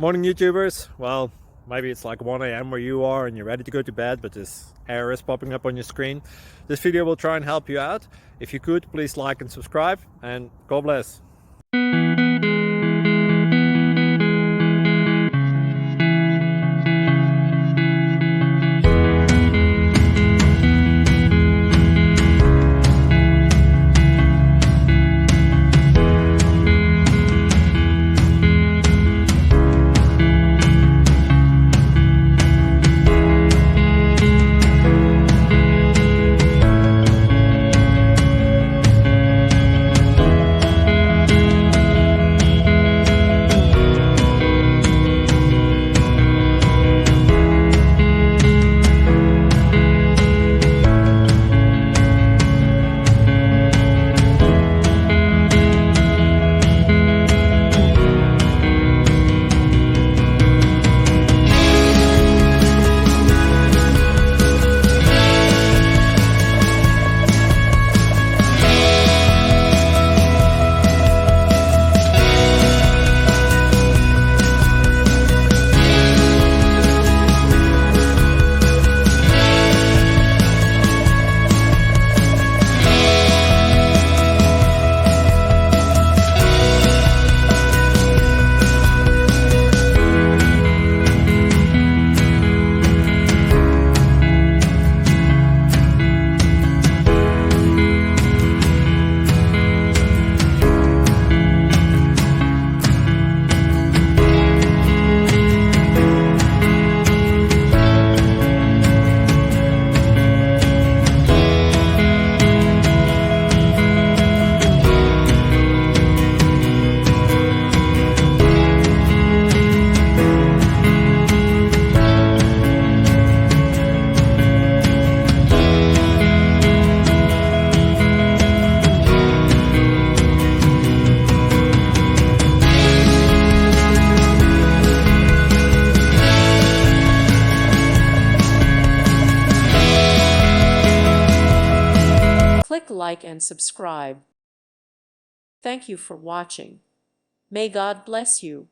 Morning YouTubers. Well, maybe it's like 1 a.m. where you are and you're ready to go to bed, but this error is popping up on your screen. This video will try and help you out. If you could, please like and subscribe, and God bless. Click like and subscribe. Thank you for watching. May God bless you.